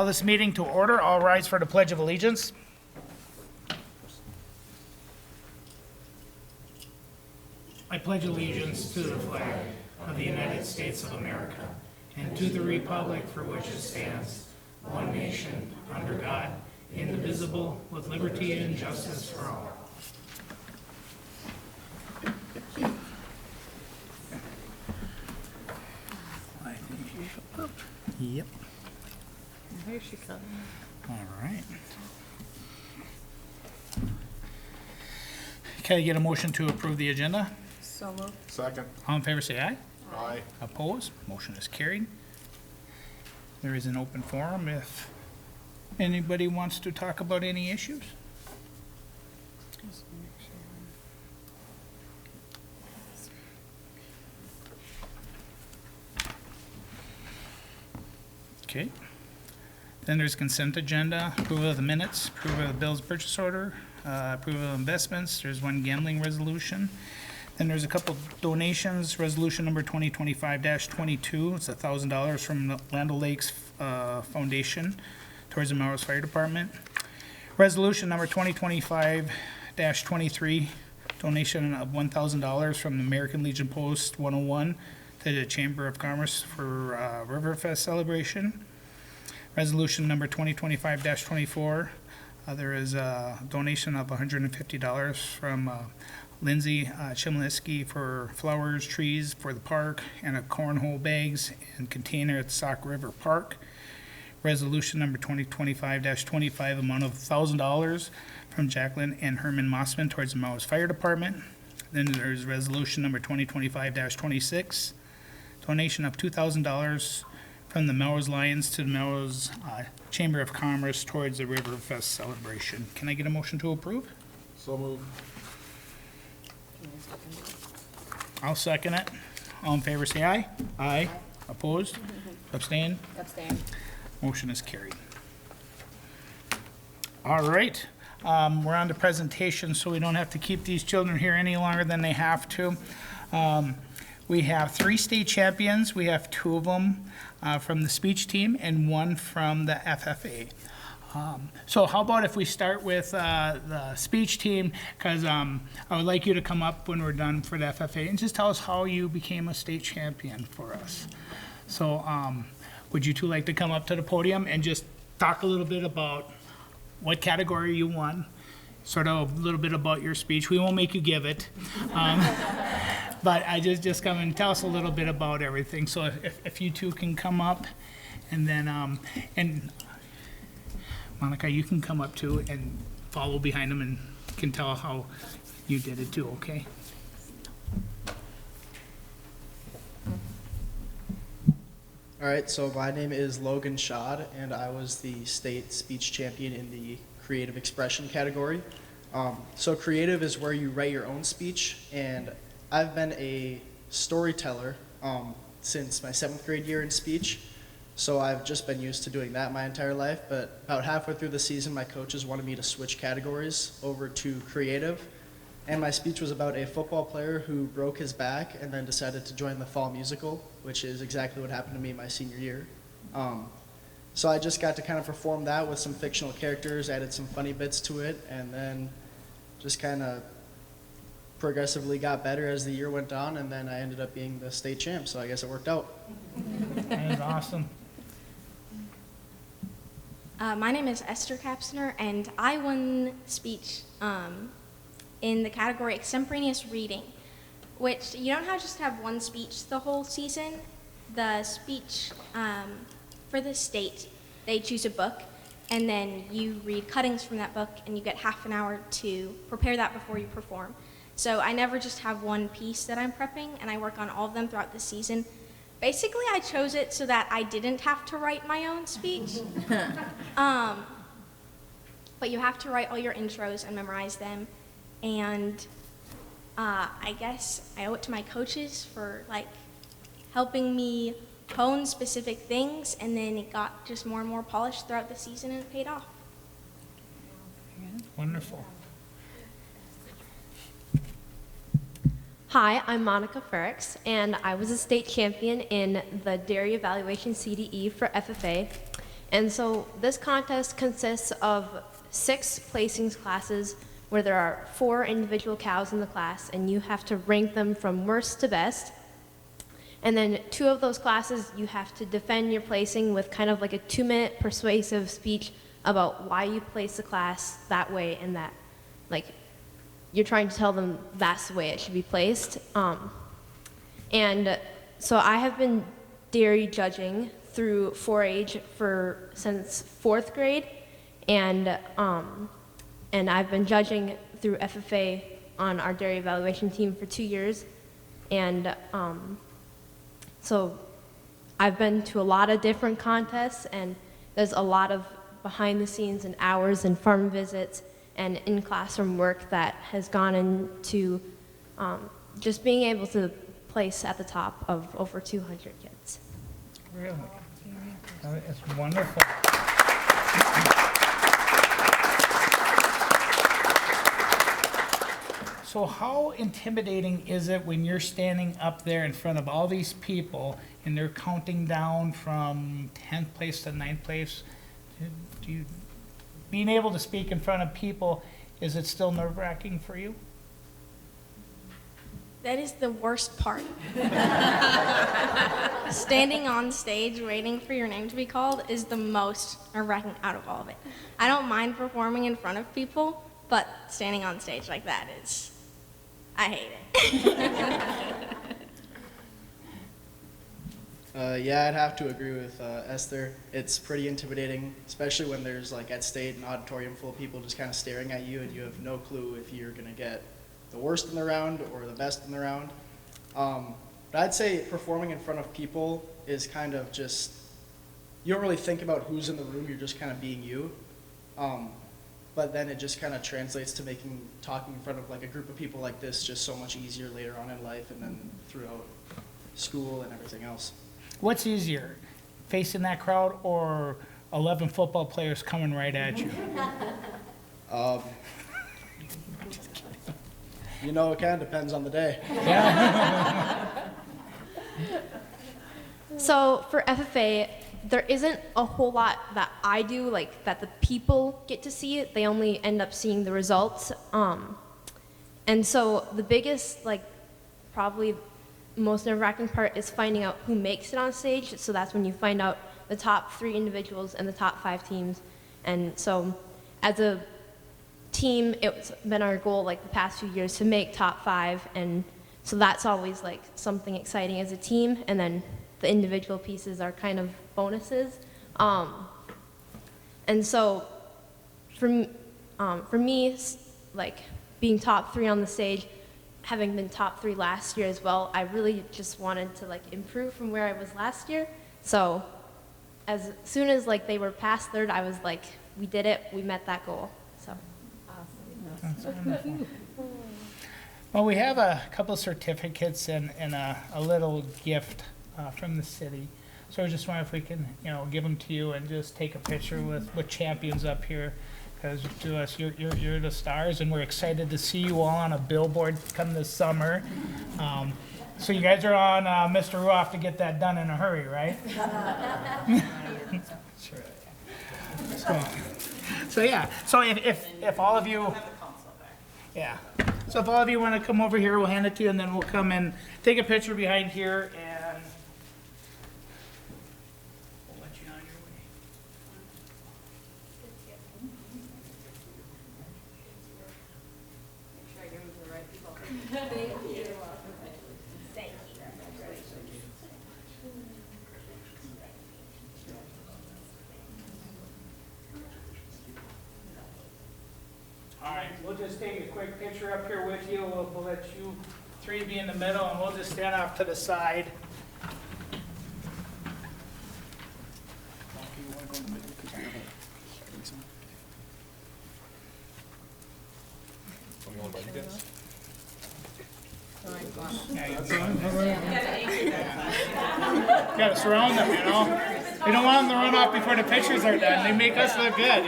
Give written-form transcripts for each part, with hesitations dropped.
call this meeting to order. All rise for the Pledge of Allegiance. I pledge allegiance to the flag of the United States of America and to the republic for which it stands, one nation, under God, indivisible, with liberty and justice for all. I think she's up. Yep. There she comes. All right. Can I get a motion to approve the agenda? So moved. Second. All in favor, say aye. Aye. Opposed? Motion is carried. There is an open forum if anybody wants to talk about any issues. Okay. Then there's consent agenda, approval of the minutes, approval of the bills purchase order, approval of investments. There's one gambling resolution. Then there's a couple donations, resolution number 2025-22. It's $1,000 from the Land O'Lakes Foundation towards the Melrose Fire Department. Resolution number 2025-23, donation of $1,000 from the American Legion Post 101 to the Chamber of Commerce for Riverfest celebration. Resolution number 2025-24, there is a donation of $150 from Lindsay Chmielewski for flowers, trees for the park, and a cornhole bags and container at Sauk River Park. Resolution number 2025-25, amount of $1,000 from Jacqueline and Herman Mossman towards the Melrose Fire Department. Then there's resolution number 2025-26, donation of $2,000 from the Melrose Lions to the Melrose Chamber of Commerce towards the Riverfest celebration. Can I get a motion to approve? So moved. I'll second it. All in favor, say aye. Aye. Opposed? Abstain? Abstain. Motion is carried. All right, we're on to presentation, so we don't have to keep these children here any longer than they have to. We have 3 state champions. We have 2 of them from the speech team and 1 from the FFA. So how about if we start with the speech team, because I would like you to come up when we're done for the FFA and just tell us how you became a state champion for us. So would you 2 like to come up to the podium and just talk a little bit about what category you won, sort of a little bit about your speech. We won't make you give it. But I just come and tell us a little bit about everything. So if you 2 can come up, and then, and Monica, you can come up too and follow behind them and can tell how you did it too, okay? All right, so my name is Logan Schad, and I was the state speech champion in the creative expression category. So creative is where you write your own speech, and I've been a storyteller since my 7th grade year in speech, so I've just been used to doing that my entire life. But about halfway through the season, my coaches wanted me to switch categories over to creative, and my speech was about a football player who broke his back and then decided to join the fall musical, which is exactly what happened to me my senior year. So I just got to kind of perform that with some fictional characters, added some funny bits to it, and then just kind of progressively got better as the year went on, and then I ended up being the state champ, so I guess it worked out. That is awesome. My name is Esther Kapsner, and I won speech in the category extemporaneous reading, which you don't just have one speech the whole season. The speech for the state, they choose a book, and then you read cuttings from that book, and you get half an hour to prepare that before you perform. So I never just have one piece that I'm prepping, and I work on all of them throughout the season. Basically, I chose it so that I didn't have to write my own speech. But you have to write all your intros and memorize them. And I guess I owe it to my coaches for helping me hone specific things, and then it got just more and more polished throughout the season, and it paid off. Wonderful. Hi, I'm Monica Ferrix, and I was a state champion in the Dairy Evaluation CDE for FFA. And so this contest consists of 6 placings classes where there are 4 individual cows in the class, and you have to rank them from worst to best. And then 2 of those classes, you have to defend your placing with kind of like a 2-minute persuasive speech about why you place the class that way, and that, like, you're trying to tell them that's the way it should be placed. And so I have been dairy judging through 4-H since 4th grade, and I've been judging through FFA on our dairy evaluation team for 2 years, and so I've been to a lot of different contests, and there's a lot of behind the scenes and hours and farm visits and in classroom work that has gone into just being able to place at the top of over 200 kids. Really? It's wonderful. So how intimidating is it when you're standing up there in front of all these people and they're counting down from 10th place to 9th place? Being able to speak in front of people, is it still nerve-wracking for you? That is the worst part. Standing on stage waiting for your name to be called is the most nerve-wracking out of all of it. I don't mind performing in front of people, but standing on stage like that is, I hate it. Yeah, I'd have to agree with Esther. It's pretty intimidating, especially when there's like at state an auditorium full of people just kind of staring at you, and you have no clue if you're gonna get the worst in the round or the best in the round. But I'd say performing in front of people is kind of just, you don't really think about who's in the room, you're just kind of being you. But then it just kind of translates to making talking in front of like a group of people like this just so much easier later on in life and then throughout school and everything else. What's easier, facing that crowd or 11 football players coming right at you? You know, it kind of depends on the day. So for FFA, there isn't a whole lot that I do, like that the people get to see it. They only end up seeing the results. And so the biggest, like, probably most nerve-wracking part is finding out who makes it on stage. So that's when you find out the top 3 individuals and the top 5 teams. And so as a team, it's been our goal like the past few years to make top 5, and so that's always like something exciting as a team, and then the individual pieces are kind of bonuses. And so for me, like being top 3 on the stage, having been top 3 last year as well, I really just wanted to like improve from where I was last year. So as soon as like they were past 3rd, I was like, we did it, we met that goal. So. That's wonderful. Well, we have a couple of certificates and a little gift from the city. So I just wonder if we can, give them to you and just take a picture with champions up here. Because to us, you're the stars, and we're excited to see you all on a billboard come this summer. So you guys are on Mr. Ruoff to get that done in a hurry, right? Sure. So yeah. So if all of you, yeah. So if all of you want to come over here, we'll hand it to you, and then we'll come and take a picture behind here, and we'll let you on your way. All right, we'll just take a quick picture up here with you. We'll let you 3 be in the middle, and we'll just stand off to the side. Gotta surround them, We don't want them to run off before the pictures are done. They make us look good,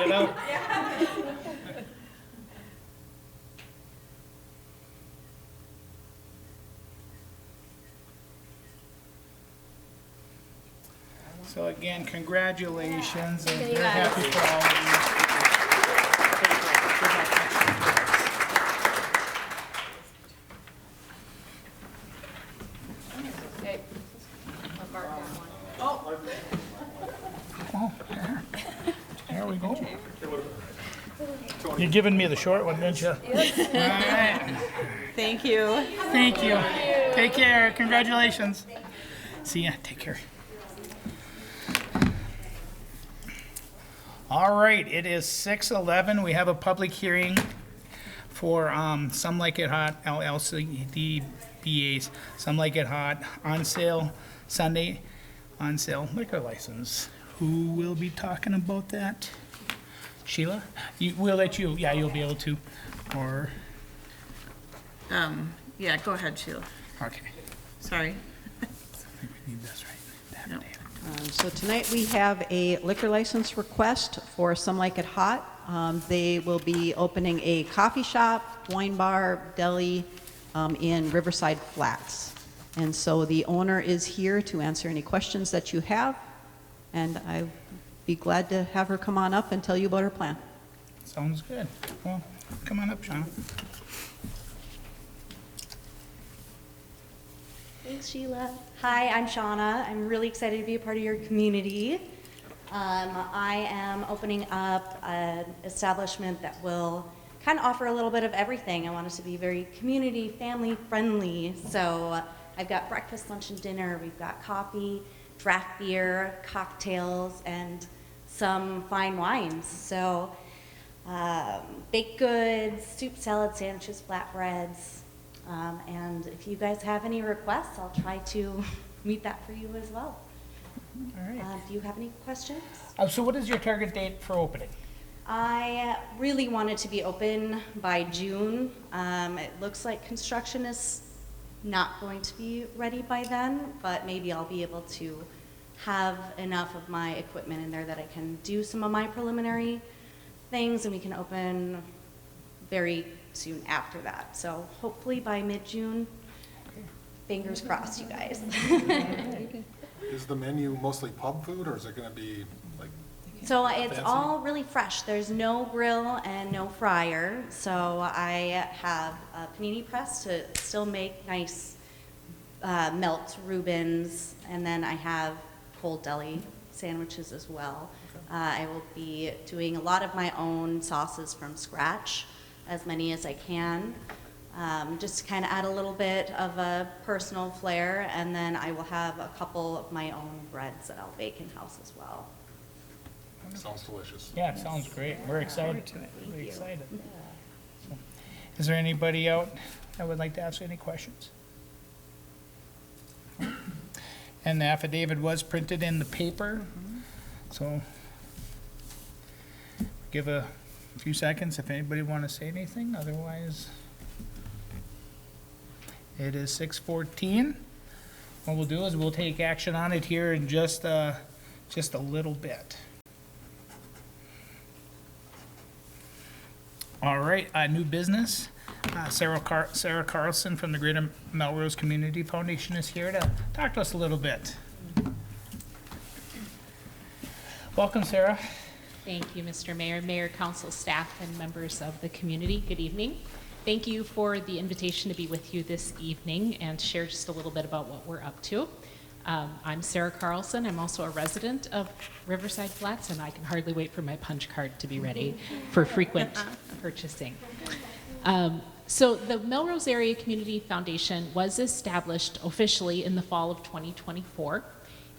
So again, congratulations, and Thank you, we're guys. happy for all of you. There we go. You're giving me the short one, didn't you? All right. Thank you. Thank you. Take care. Congratulations. See ya. Take care. All right, it is 6:11. We have a public hearing for Some Like It Hot LLC DBA's Some Like It Hot on sale Sunday on sale liquor license. Who will be talking about that? Sheila? We'll let you, yeah, you'll be able to, or, Yeah, go ahead, Sheila. okay. Sorry. I think we need this, right? No. So tonight we have a liquor license request for Some Like It Hot. They will be opening a coffee shop, wine bar, deli in Riverside Flats. And so the owner is here to answer any questions that you have, and I'd be glad to have her come on up and tell you about her plan. Sounds good. Well, come on up, Sean. Thanks, Sheila. Hi, I'm Shauna. I'm really excited to be a part of your community. I am opening up an establishment that will kind of offer a little bit of everything. I want it to be very community, family friendly. So I've got breakfast, lunch, and dinner. We've got coffee, draft beer, cocktails, and some fine wines. So baked goods, soup, salad, sandwiches, flatbreads. And if you guys have any requests, I'll try to meet that for you as well. All right. Do you have any questions? So what is your target date for opening? I really wanted to be open by June. It looks like construction is not going to be ready by then, but maybe I'll be able to have enough of my equipment in there that I can do some of my preliminary things, and we can open very soon after that. So hopefully by mid-June. Fingers crossed, you guys. Is the menu mostly pub food, or is it gonna be like, So it's Fancy. all really fresh. There's no grill and no fryer. So I have a panini press to still make nice melt Reubens, and then I have cold deli sandwiches as well. I will be doing a lot of my own sauces from scratch, as many as I can, just to kind of add a little bit of a personal flair, and then I will have a couple of my own breads that I'll bake in-house as well. sounds delicious? Yeah, it sounds great. We're excited. We're excited. So, is there anybody out that would like to ask any questions? And the affidavit was printed in the paper, so give a few seconds if anybody want to say anything, otherwise it is 6:14. What we'll do is we'll take action on it here in just a little bit. All right, new business. Sarah Carlson from the Greater Melrose Community Foundation is here to talk to us a little bit. Welcome, Sarah. Thank you, Mr. Mayor, Mayor, Council, staff, and members of the community. Good evening. Thank you for the invitation to be with you this evening and share just a little bit about what we're up to. I'm Sarah Carlson. I'm also a resident of Riverside Flats, and I can hardly wait for my punch card to be ready for frequent purchasing. So the Melrose Area Community Foundation was established officially in the fall of 2024,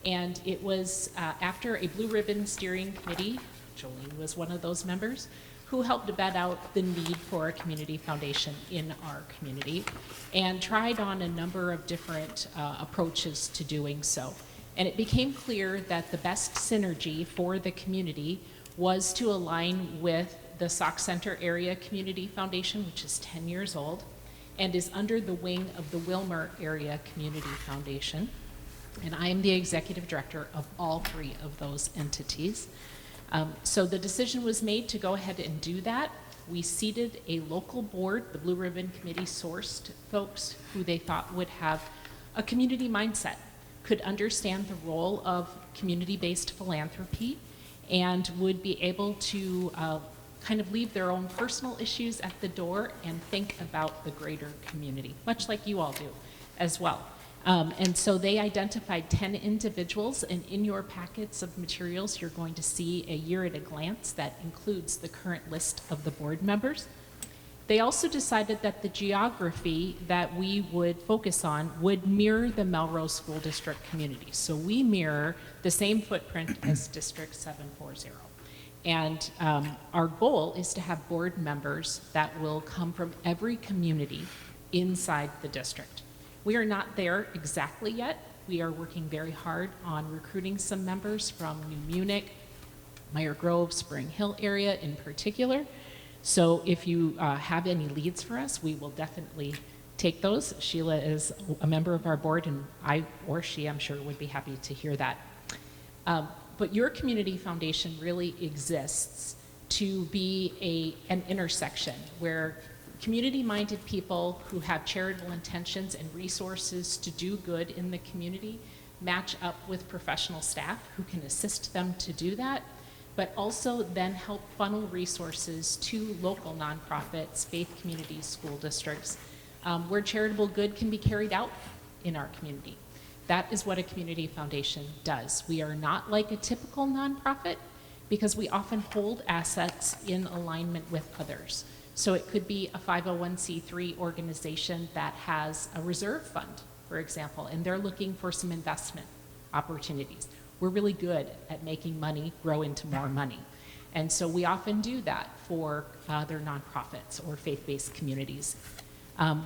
and it was after a Blue Ribbon Steering Committee, Jolene was one of those members, who helped vet out the need for a community foundation in our community and tried on a number of different approaches to doing so. And it became clear that the best synergy for the community was to align with the Sauk Center Area Community Foundation, which is 10 years old and is under the wing of the Wilmer Area Community Foundation. And I am the executive director of all three of those entities. So the decision was made to go ahead and do that. We seated a local board. The Blue Ribbon Committee sourced folks who they thought would have a community mindset, could understand the role of community-based philanthropy and would be able to kind of leave their own personal issues at the door and think about the greater community, much like you all do as well. And so they identified 10 individuals, and in your packets of materials, you're going to see a year at a glance that includes the current list of the board members. They also decided that the geography that we would focus on would mirror the Melrose School District community. So we mirror the same footprint as District 740. And our goal is to have board members that will come from every community inside the district. We are not there exactly yet. We are working very hard on recruiting some members from New Munich, Meyer Grove, Spring Hill area in particular. So if you have any leads for us, we will definitely take those. Sheila is a member of our board, and I, or she, I'm sure, would be happy to hear that. But your community foundation really exists to be an intersection where community-minded people who have charitable intentions and resources to do good in the community match up with professional staff who can assist them to do that, but also then help funnel resources to local nonprofits, faith communities, school districts, where charitable good can be carried out in our community. That is what a community foundation does. We are not like a typical nonprofit because we often hold assets in alignment with others. So it could be a 501c3 organization that has a reserve fund, for example, and they're looking for some investment opportunities. We're really good at making money grow into more money. And so we often do that for other nonprofits or faith-based communities.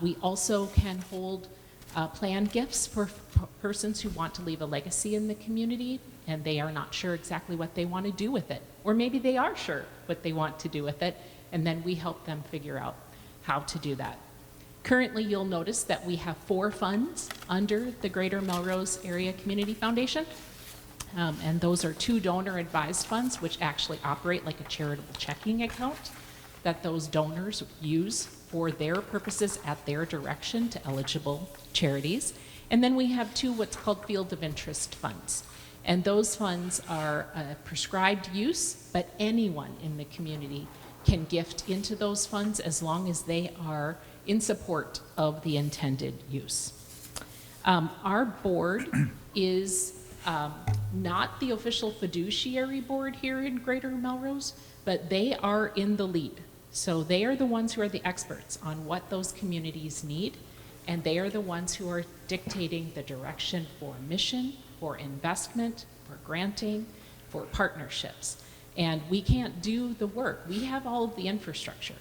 We also can hold planned gifts for persons who want to leave a legacy in the community and they are not sure exactly what they want to do with it. Or maybe they are sure what they want to do with it, and then we help them figure out how to do that. Currently, you'll notice that we have 4 funds under the Greater Melrose Area Community Foundation. And those are 2 donor-advised funds, which actually operate like a charitable checking account that those donors use for their purposes at their direction to eligible charities. And then we have 2 what's called field of interest funds. And those funds are prescribed use, but anyone in the community can gift into those funds as long as they are in support of the intended use. Our board is not the official fiduciary board here in Greater Melrose, but they are in the lead. So they are the ones who are the experts on what those communities need, and they are the ones who are dictating the direction for mission, for investment, for granting, for partnerships. And we can't do the work. We have all of the infrastructure.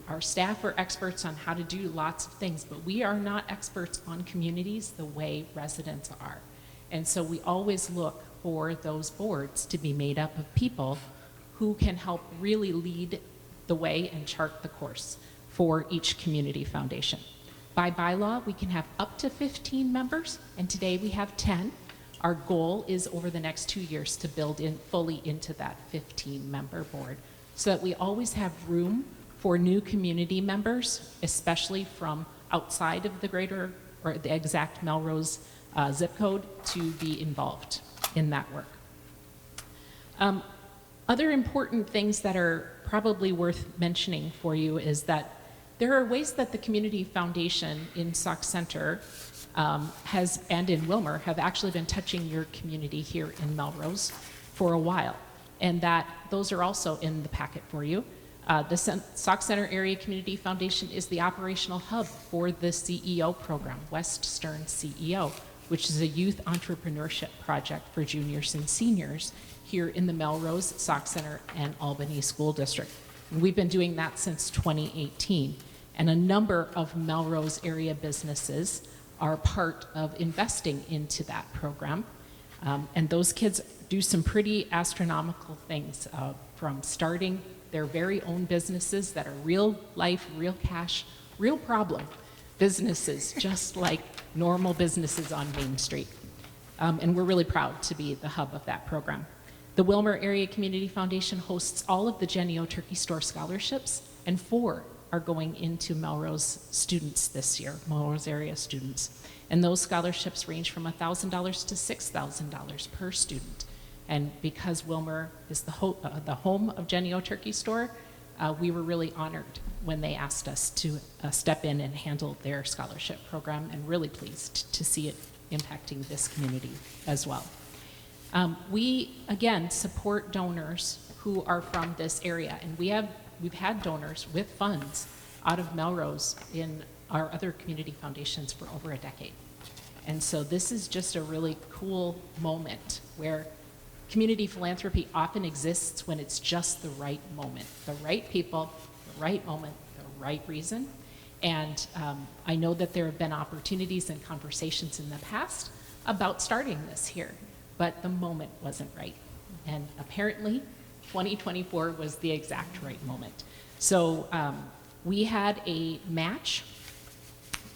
Our staff are experts on how to do lots of things, but we are not experts on communities the way residents are. And so we always look for those boards to be made up of people who can help really lead the way and chart the course for each community foundation. By bylaw, we can have up to 15 members, and today we have 10. Our goal is over the next 2 years to build in fully into that 15-member board so that we always have room for new community members, especially from outside of the greater or the exact Melrose zip code, to be involved in that work. Other important things that are probably worth mentioning for you is that there are ways that the Community Foundation in Sauk Center and in Wilmer have actually been touching your community here in Melrose for a while, and that those are also in the packet for you. The Sauk Center Area Community Foundation is the operational hub for the CEO program, West Stern CEO, which is a youth entrepreneurship project for juniors and seniors here in the Melrose, Sauk Center, and Albany School District. And we've been doing that since 2018. And a number of Melrose area businesses are part of investing into that program. And those kids do some pretty astronomical things, from starting their very own businesses that are real life, real cash, real problem businesses, just like normal businesses on Main Street. And we're really proud to be the hub of that program. The Wilmer Area Community Foundation hosts all of the Jenny-O Turkey Store scholarships and 4 are going into Melrose students this year, Melrose area students. And those scholarships range from $1,000 to $6,000 per student. And because Wilmer is the home of Jenny O Turkey Store, we were really honored when they asked us to step in and handle their scholarship program, and really pleased to see it impacting this community as well. We, again, support donors who are from this area, and we've had donors with funds out of Melrose in our other community foundations for over a decade. And so this is just a really cool moment where community philanthropy often exists when it's just the right moment, the right people, the right moment, the right reason. And I know that there have been opportunities and conversations in the past about starting this here, but the moment wasn't right. And apparently, 2024 was the exact right moment. So we had a match,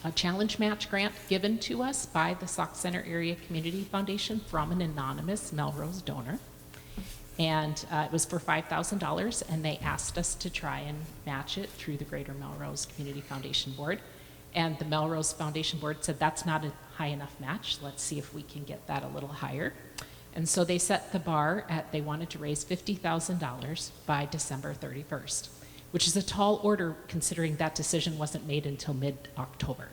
a challenge match grant given to us by the Sauk Center Area Community Foundation from an anonymous Melrose donor. And it was for $5,000, and they asked us to try and match it through the Greater Melrose Community Foundation Board. And the Melrose Foundation Board said, that's not a high enough match. Let's see if we can get that a little higher. And so they set the bar at, they wanted to raise $50,000 by December 31st, which is a tall order considering that decision wasn't made until mid-October.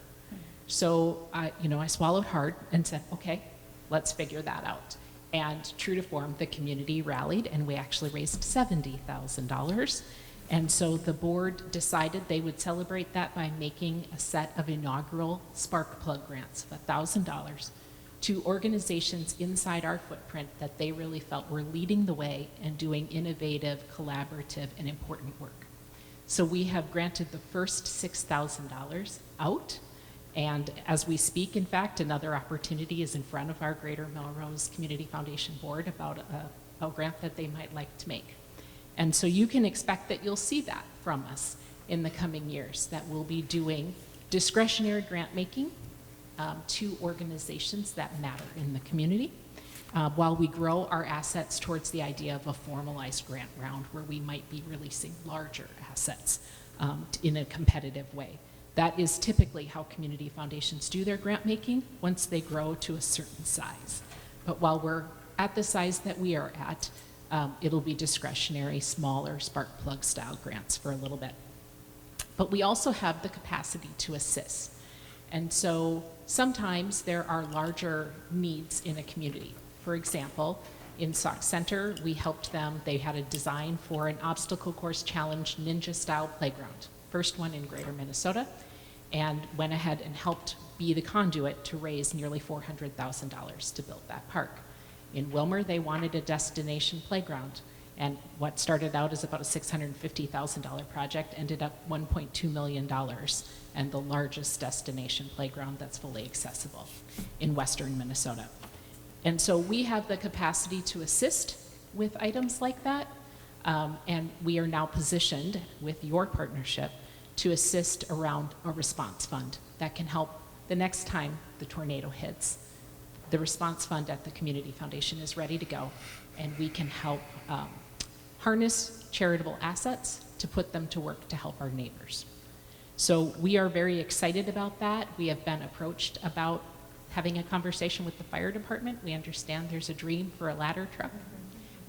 So, I swallowed hard and said, okay, let's figure that out. And true to form, the community rallied, and we actually raised $70,000. And so the board decided they would celebrate that by making a set of inaugural spark plug grants of $1,000 to organizations inside our footprint that they really felt were leading the way and doing innovative, collaborative, and important work. So we have granted the first $6,000 out. And as we speak, in fact, another opportunity is in front of our Greater Melrose Community Foundation Board about a grant that they might like to make. And so you can expect that you'll see that from us in the coming years, that we'll be doing discretionary grant making to organizations that matter in the community, while we grow our assets towards the idea of a formalized grant round where we might be releasing larger assets in a competitive way. That is typically how community foundations do their grant making once they grow to a certain size. But while we're at the size that we are at, it'll be discretionary, smaller spark plug style grants for a little bit. But we also have the capacity to assist. And so sometimes there are larger needs in a community. For example, in Sauk Center, we helped them, they had a design for an obstacle course challenge ninja style playground. First one in Greater Minnesota, and went ahead and helped be the conduit to raise nearly $400,000 to build that park. In Wilmer, they wanted a destination playground, and what started out as about a $650,000 project ended up $1.2 million, and the largest destination playground that's fully accessible in western Minnesota. And so we have the capacity to assist with items like that, and we are now positioned with your partnership to assist around a response fund that can help the next time the tornado hits. The response fund at the Community Foundation is ready to go, and we can help harness charitable assets to put them to work to help our neighbors. So we are very excited about that. We have been approached about having a conversation with the fire department. We understand there's a dream for a ladder truck,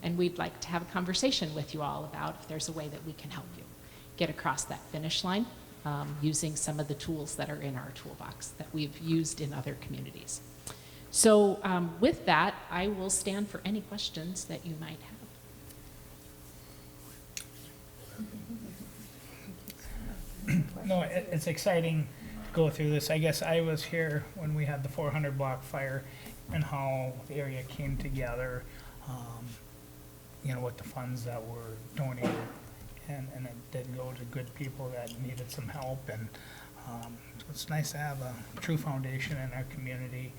and we'd like to have a conversation with you all about if there's a way that we can help you get across that finish line using some of the tools that are in our toolbox that we've used in other communities. So with that, I will stand for any questions that you might have. No, it's exciting to go through this. I guess I was here when we had the 400 block fire and how the area came together, with the funds that were donated. And it did go to good people that needed some help, and so it's nice to have a true foundation in our community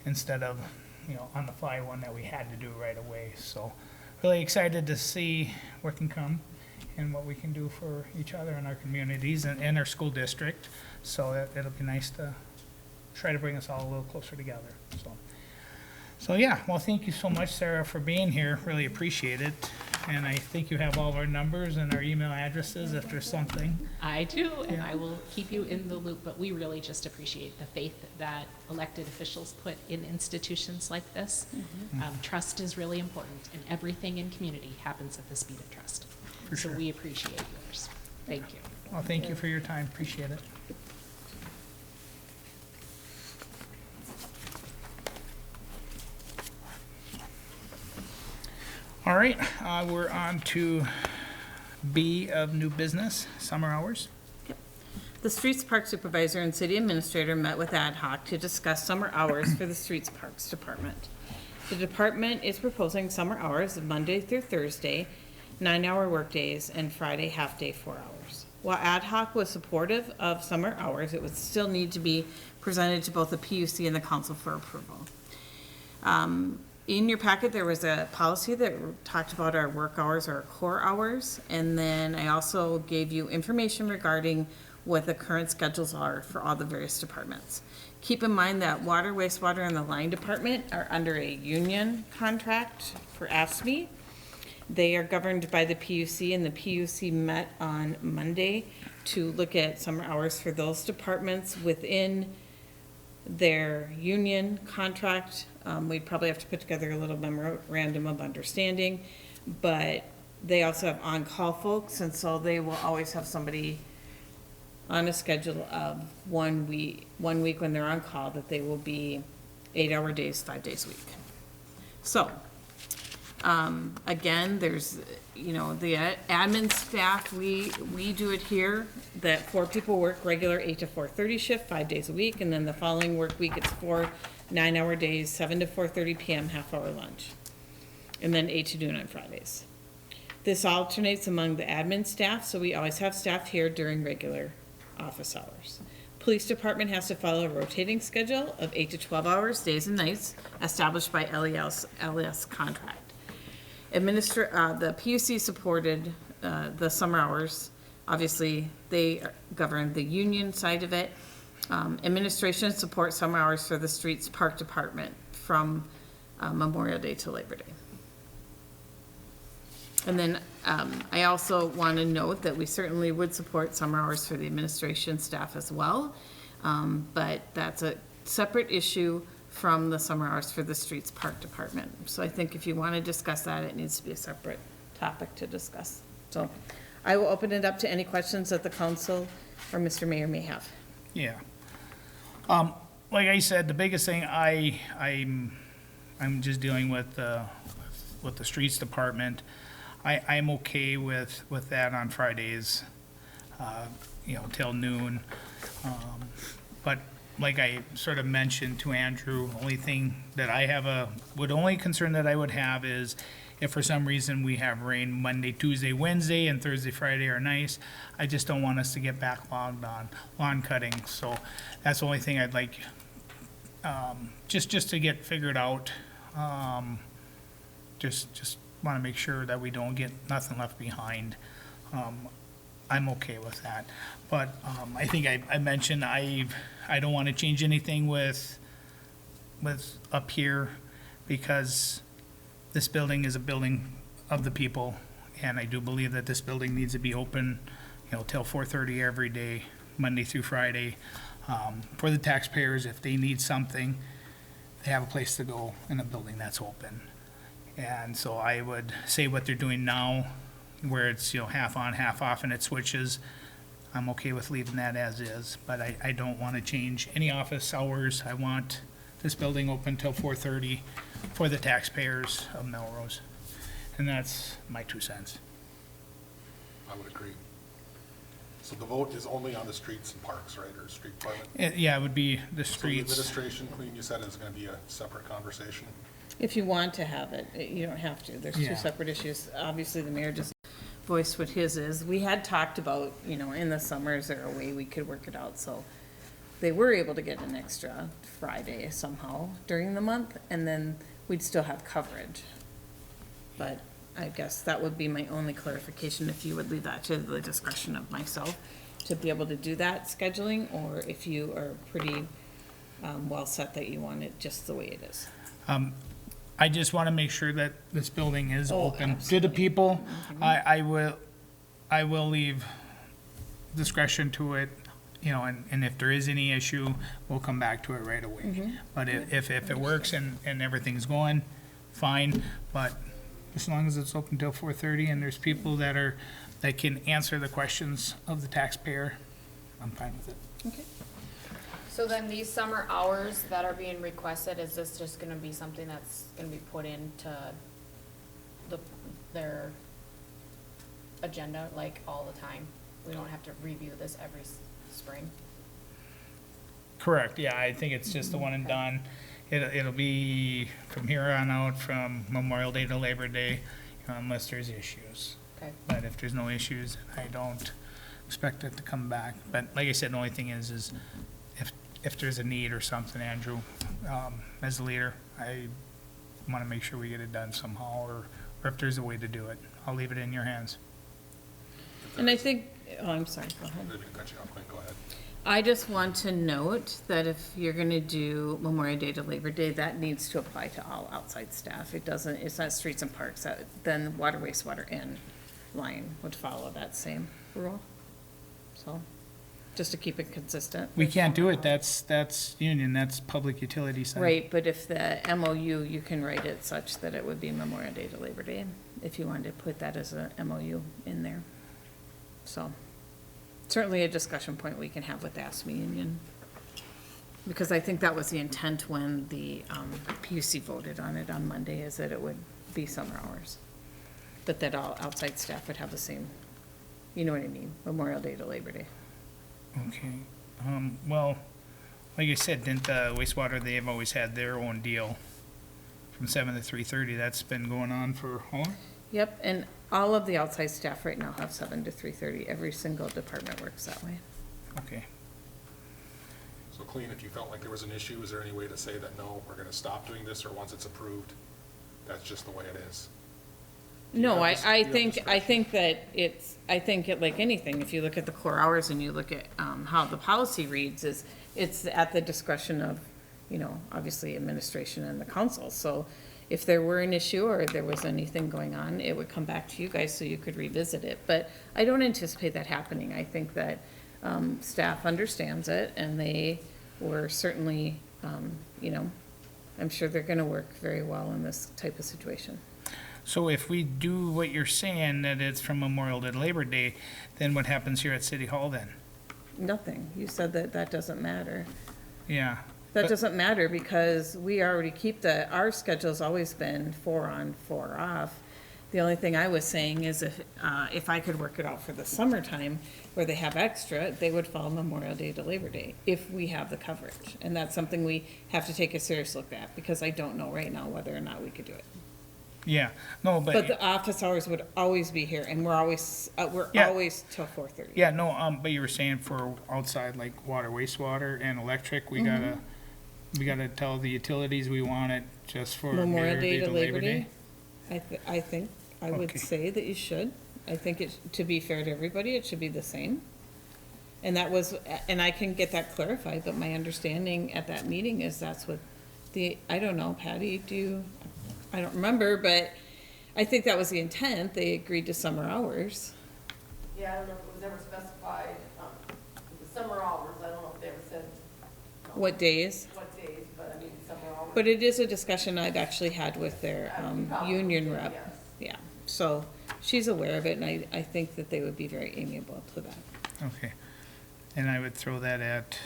instead of, on the fly one that we had to do right away. So really excited to see what can come and what we can do for each other in our communities and our school district. So it'll be nice to try to bring us all a little closer together. So yeah, well, thank you so much, Sarah, for being here. Really appreciate it. And I think you have all of our numbers and our email addresses if there's something. I do, and I will keep you in the loop, but we really just appreciate the faith that elected officials put in institutions like this. Trust is really important, and everything in community happens at the speed of trust. So we appreciate yours. Thank you. Well, thank you for your time. Appreciate it. All right, we're on to B of new business, summer hours. The Streets Park Supervisor and City Administrator met with ad hoc to discuss summer hours for the Streets Parks Department. The department is proposing summer hours of Monday through Thursday, 9-hour workdays, and Friday half-day 4 hours. While ad hoc was supportive of summer hours, it would still need to be presented to both the PUC and the council for approval. In your packet, there was a policy that talked about our work hours, our core hours, and then I also gave you information regarding what the current schedules are for all the various departments. Keep in mind that water, wastewater, and the line department are under a union contract for AFSCME. They are governed by the PUC, and the PUC met on Monday to look at summer hours for those departments within their union contract. We'd probably have to put together a little memorandum of understanding, but they also have on-call folks, and so they will always have somebody on a schedule of 1 week when they're on call, that they will be 8-hour days, 5 days a week. So, again, there's, you know, the admin staff, we do it here, that 4 people work regular 8 to 4:30 shift, 5 days a week, and then the following work week, it's 4 9-hour days, 7 to 4:30 PM, half-hour lunch, and then 8 to noon on Fridays. This alternates among the admin staff, so we always have staff here during regular office hours. Police department has to follow a rotating schedule of 8 to 12 hours, days and nights, established by LES contract. The PUC supported the summer hours. Obviously, they govern the union side of it. Administration supports summer hours for the Streets Park Department from Memorial Day to Labor Day. And then I also want to note that we certainly would support summer hours for the administration staff as well, but that's a separate issue from the summer hours for the Streets Park Department. So I think if you want to discuss that, it needs to be a separate topic to discuss. So I will open it up to any questions that the council or Mr. Mayor may have. Yeah. Like I said, the biggest thing I'm just dealing with the streets department. I'm okay with that on Fridays, you know, till noon. But like I sort of mentioned to Andrew, only concern that I would have is if for some reason we have rain Monday, Tuesday, Wednesday, and Thursday, Friday are nice, I just don't want us to get backlogged on lawn cutting. So that's the only thing I'd like, just to get figured out. Just want to make sure that we don't get nothing left behind. I'm okay with that. But I think I mentioned I don't want to change anything with up here, because this building is a building of the people, and I do believe that this building needs to be open, you know, till 4:30 every day, Monday through Friday, for the taxpayers. If they need something, they have a place to go in a building that's open. And so I would say what they're doing now, where it's, you know, half on, half off, and it switches, I'm okay with leaving that as is, but I don't want to change any office hours. I want this building open till 4:30 for the taxpayers of Melrose. And that's my 2 cents. I would agree. So the vote is only on the streets and parks, right, or street department? Yeah, it would be the So the streets. administration, Queen, you said is going to be a separate conversation? If you want to have it, you don't have to. There's Yeah. 2 separate issues. Obviously, the mayor just voiced what his is. We had talked about, you know, in the summer, is there a way we could work it out? So they were able to get an extra Friday somehow during the month, and then we'd still have coverage. But I guess that would be my only clarification, if you would leave that to the discretion of myself to be able to do that scheduling, or if you are pretty well set that you want it just the way it is. I just want to make sure that this building is Oh, open to the people. I will leave discretion to it, you know, and if there is any issue, we'll come back to it right away. But if it works and everything's going, fine, but as long as it's open till 4:30 and there's people that can answer the questions of the taxpayer, I'm fine with it. So then these summer hours that are being requested, is this just gonna be something that's gonna be put into their agenda, like, all the time? We don't have to review this every spring? Correct, yeah, I think it's just the one and done. It'll be from here on out, from Memorial Day to Labor Day, you know, unless there's issues. Okay. But if there's no issues, I don't expect it to come back. But like I said, the only thing is if there's a need or something, Andrew, as the leader, I want to make sure we get it done somehow, or if there's a way to do it. I'll leave it in your hands. And I think, oh, I'm sorry, go ahead. I didn't cut you off, Quinn, go ahead. I just want to note that if you're gonna do Memorial Day to Labor Day, that needs to apply to all outside staff. It doesn't, it's not streets and parks, then water, wastewater, and line would follow that same rule. So, just to keep it consistent. We can't do it, that's union, that's public utility center. Right, but if the MOU, you can write it such that it would be Memorial Day to Labor Day, if you wanted to put that as a MOU in there. So, certainly a discussion point we can have with the ASME union. Because I think that was the intent when the PUC voted on it on Monday, is that it would be summer hours. But that all outside staff would have the same, you know what I mean, Memorial Day to Labor Day. Okay, well, like I said, didn't wastewater, they've always had their own deal from 7 to 3:30, that's been going on for how long? Yep, and all of the outside staff right now have 7 to 3:30. Every single department works that way. Okay, So Clean, if you felt like there was an issue, is there any way to say that, no, we're gonna stop doing this, or once it's approved, that's just the way it is? No, have I dis- you have think discretion. that I think it, like anything, if you look at the core hours and you look at, how the policy reads, it's at the discretion of, you know, obviously administration and the council. So if there were an issue or there was anything going on, it would come back to you guys so you could revisit it. But I don't anticipate that happening. I think that, staff understands it and they were certainly, you know, I'm sure they're gonna work very well in this type of situation. so if we do what you're saying, that it's from Memorial to Labor Day, then what happens here at City Hall then? Nothing. You said that that doesn't matter. Yeah, That But- doesn't matter because we already keep our schedule's always been 4 on, 4 off. The only thing I was saying is if I could work it out for the summertime where they have extra, they would fall Memorial Day to Labor Day if we have the coverage. And that's something we have to take a serious look at because I don't know right now whether or not we could do it. yeah, no, But but, the office hours would always be here and we're always Yeah. till 4:30. yeah, no, but you were saying for outside, like water, wastewater, and electric, we gotta tell the utilities we want it just for Memorial Day to Labor Day? I think, I would Okay. say that you should. I think it, to be fair to everybody, it should be the same. And that was, and I can get that clarified, but my understanding at that meeting is that's what I don't know, Patty, I don't remember, but I think that was the intent. They agreed to summer hours. Yeah, I don't know if it was ever specified, the summer hours, I don't know if they ever said What days? what days, but I mean, summer hours. But it is a discussion I've actually had with their, Probably union did, rep. yes. Yeah, so she's aware of it, and I think that they would be very amiable to that. okay. And I would throw that at,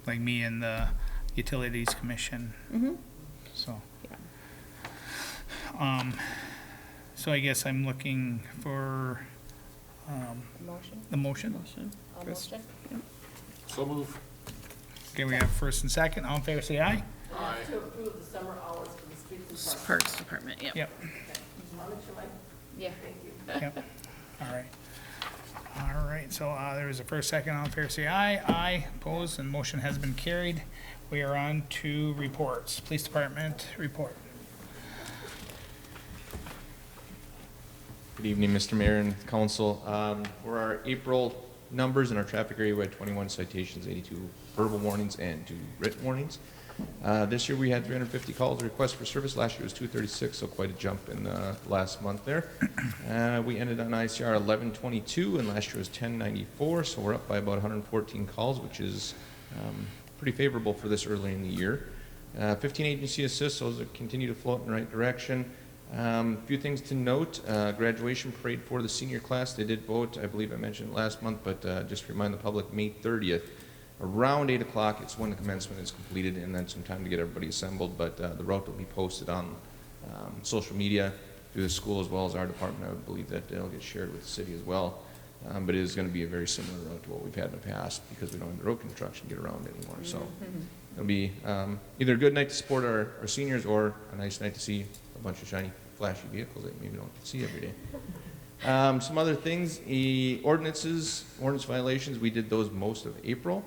like, me and the Utilities Commission, Mm-hmm. so. Yeah. So I guess I'm looking for, Motion? the motion. Motion. I'll Chris? motion. So move. Okay, we have first and second, all in favor, say aye. Aye. To approve the summer hours for the streets and parks. Parks Department, yep. Yep, I'll make sure Yeah. thank you. yep, all right. All right, so, there was a first, second, all in favor, say aye. Aye, opposed, and motion has been carried. We are on to reports. Police Department report. Good evening, Mr. Mayor and Council. For our April numbers in our traffic area. We had 21 citations, 82 verbal warnings, and 2 written warnings. This year we had 350 calls, requests for service. Last year was 236, so quite a jump in the last month there. We ended on ICR 1122, and last year was 1094, so we're up by about 114 calls, which is pretty favorable for this early in the year. 15 agency assists, those that continue to float in the right direction. A few things to note, graduation parade for the senior class, they did vote, I believe I mentioned it last month, but just to remind the public, May 30th, around 8 o'clock, it's when the commencement is completed, and then some time to get everybody assembled, but the route will be posted on social media through the school as well as our department. I would believe that it'll get shared with the city as well, but it is going to be a very similar route to what we've had in the past because we don't have the road construction to get around anymore, so it'll be either a good night to support our seniors or a nice night to see a bunch of shiny, flashy vehicles that maybe don't see every day. Some other things, ordinance violations, we did those most of April.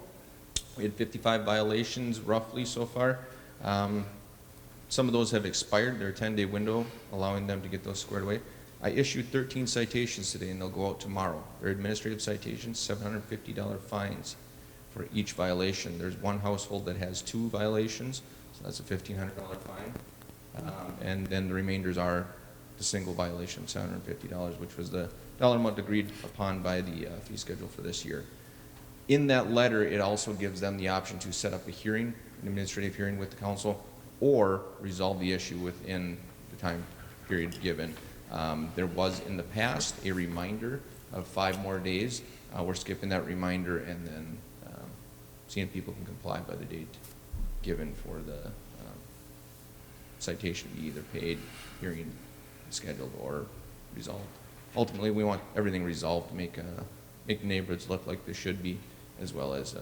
We had 55 violations roughly so far. Some of those have expired, their 10-day window, allowing them to get those squared away. I issued 13 citations today, and they'll go out tomorrow. They're administrative citations, $750 fines for each violation. There's one household that has 2 violations, so that's a $1,500 fine. And then the remainders are the single violation, $750, which was the dollar amount agreed upon by the fee schedule for this year. In that letter, it also gives them the option to set up a hearing, an administrative hearing with the council, or resolve the issue within the time period given. There was in the past a reminder of 5 more days. We're skipping that reminder and then seeing if people can comply by the date given for the citation to be either paid, hearing scheduled, or resolved. Ultimately, we want everything resolved to make the neighborhoods look like they should be, as well as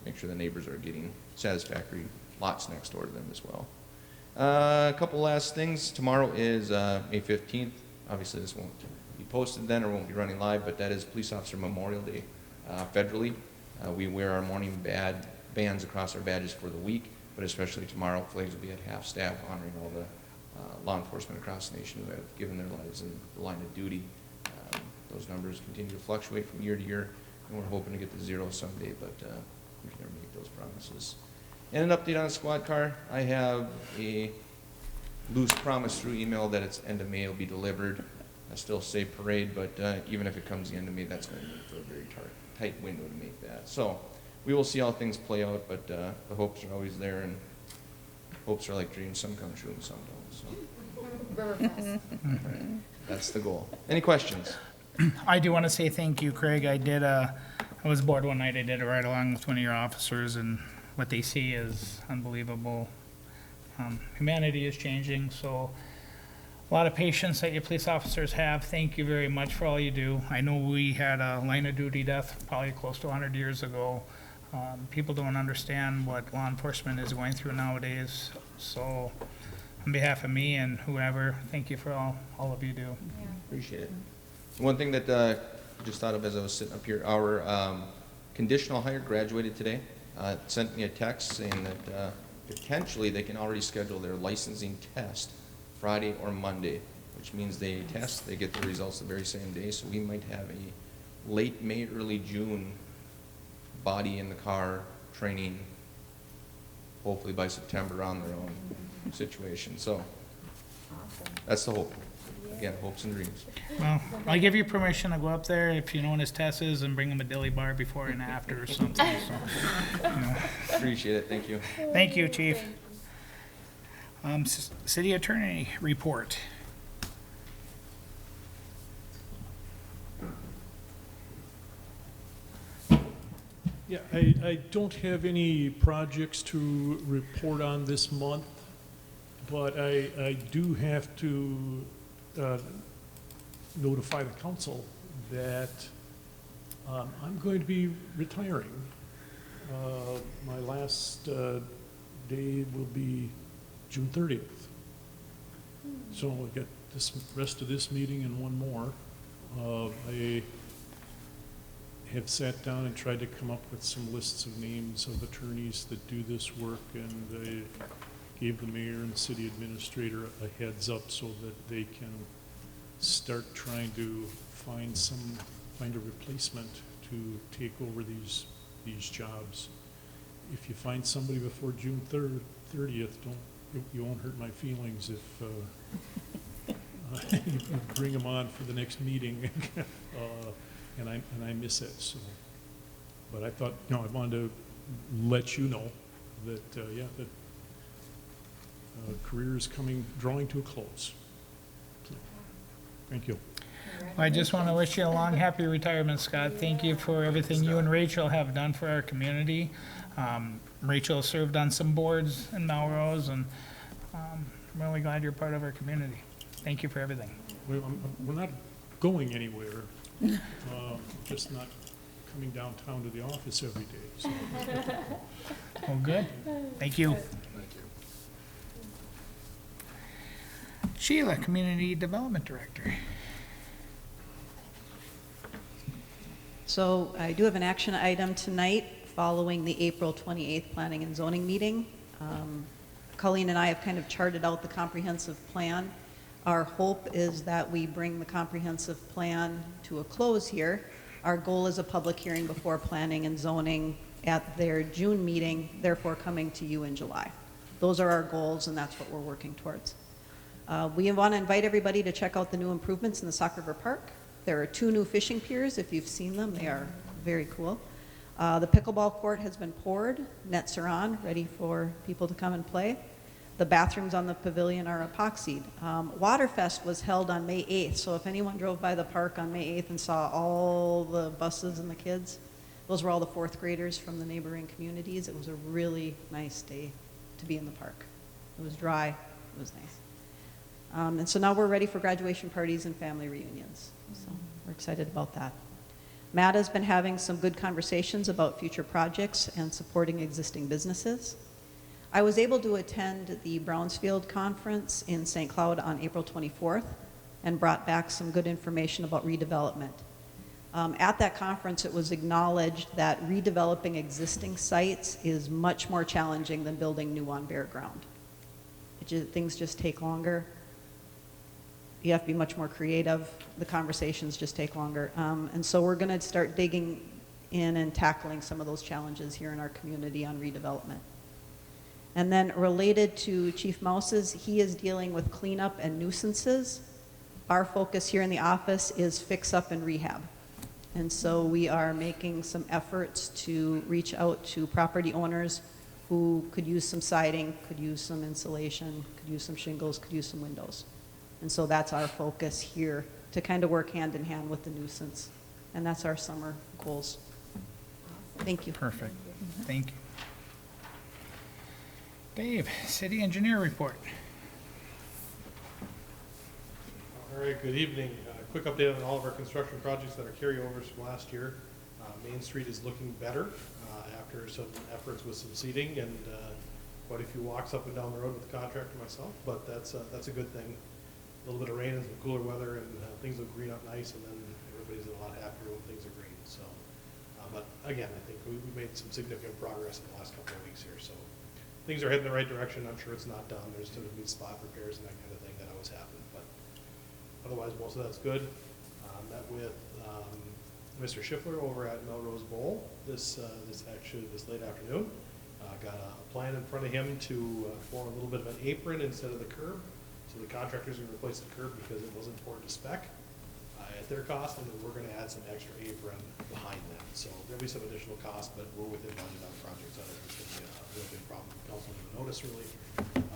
make sure the neighbors are getting satisfactory lots next door to them as well. A couple last things. Tomorrow is May 15th. Obviously, this won't be posted then or won't be running live, but that is Police Officer Memorial Day federally. We wear our morning bands across our badges for the week, but especially tomorrow, flags will be at half staff honoring all the law enforcement across the nation who have given their lives in the line of duty. Those numbers continue to fluctuate from year to year, and we're hoping to get to 0 someday, but we can never make those promises. And an update on the squad car. I have a loose promise through email that it's end of May it'll be delivered. I still say parade, but even if it comes the end of May, that's going to be for a very tight window to make that. So we will see how things play out, but the hopes are always there, and hopes are like dreams. Some come true and some don't. So that's the goal. Any questions? I do want to say thank you, Craig. I was bored one night. I did it right along with one of your officers, and what they see is unbelievable. Humanity is changing, so a lot of patience that your police officers have. Thank you very much for all you do. I know we had a line of duty death probably close to 100 years ago. People don't understand what law enforcement is going through nowadays. So on behalf of me and whoever, thank you for all of you do. Yeah. Appreciate it. One thing that I just thought of as I was sitting up here, our conditional hire graduated today. Sent me a text saying that potentially they can already schedule their licensing test Friday or Monday, which means they test, they get the results the very same day. So we might have a late May, early June body in the car training, hopefully by September on their own situation. So that's the hope. Again, hopes and dreams. Well, I'll give you permission to go up there if you know when his test is and bring him a dilly bar before and after or something. So, Appreciate it. Thank you. Thank you, Chief. City Attorney report. Yeah, I don't have any projects to report on this month, but I do have to notify the council that I'm going to be retiring. My last day will be June 30th. So I'll get this rest of this meeting and one more. I have sat down and tried to come up with some lists of names of attorneys that do this work, and I gave the mayor and the city administrator a heads up so that they can start trying to find a replacement to to take over these jobs. If you find somebody before June 30th, you won't hurt my feelings if you bring them on for the next meeting, and I miss it. So, but I thought, I wanted to let you know that that career is drawing to a close. So, thank you. I just want to wish you a long, happy retirement, Scott. Thank you for everything you and Rachel have done for our community. Rachel served on some boards in Melrose, and I'm really glad you're part of our community. Thank you for everything. We're not going anywhere, just not coming downtown to the office every day. So. Well, good. Thank you. Thank you. Sheila, Community Development Director. So I do have an action item tonight following the April 28th Planning and Zoning meeting. Colleen and I have kind of charted out the comprehensive plan. Our hope is that we bring the comprehensive plan to a close here. Our goal is a public hearing before Planning and Zoning at their June meeting, therefore coming to you in July. Those are our goals, and that's what we're working towards. We want to invite everybody to check out the new improvements in the Sauk River Park. There are 2 new fishing piers. If you've seen them, they are very cool. The pickleball court has been poured. Nets are on, ready for people to come and play. The bathrooms on the pavilion are epoxied. Waterfest was held on May 8th, so if anyone drove by the park on May 8th and saw all the buses and the kids, those were all the 4th graders from the neighboring communities. It was a really nice day to be in the park. It was dry. It was nice. And so now we're ready for graduation parties and family reunions. So we're excited about that. Matt has been having some good conversations about future projects and supporting existing businesses. I was able to attend the Brownsfield Conference in St. Cloud on April 24th and brought back some good information about redevelopment. At that conference, it was acknowledged that redeveloping existing sites is much more challenging than building new on bare ground. Things just take longer. You have to be much more creative. The conversations just take longer. And so we're going to start digging in and tackling some of those challenges here in our community on redevelopment. And then related to Chief Mouse's, he is dealing with cleanup and nuisances. Our focus here in the office is fix up and rehab. And so we are making some efforts to reach out to property owners who could use some siding, could use some insulation, could use some shingles, could use some windows. And so that's our focus here, to kind of work hand in hand with the nuisance. And that's our summer goals. Thank you. Perfect. Thank you. Dave, City Engineer Report. All right, good evening. Quick update on all of our construction projects that are carryovers from last year. Main Street is looking better after some efforts with some seeding and quite a few walks up and down the road with the contractor myself, but that's a good thing. A little bit of rain and some cooler weather and things look green up nice, and then everybody's a lot happier when things are green. So, but again, I think we made some significant progress in the last couple of weeks here. So things are heading in the right direction. I'm sure it's not done. There's still going to be spot repairs and that kind of thing that always happen, but otherwise most of that's good. Met with Mr. Schiffler over at Melrose Bowl this late afternoon. Got a plan in front of him to form a little bit of an apron instead of the curb. So the contractors are going to replace the curb because it wasn't poured to spec at their cost, and then we're going to add some extra apron behind that. So there'll be some additional cost, but we're within budget on projects. I don't think it's going to be a real big problem. Council didn't notice really,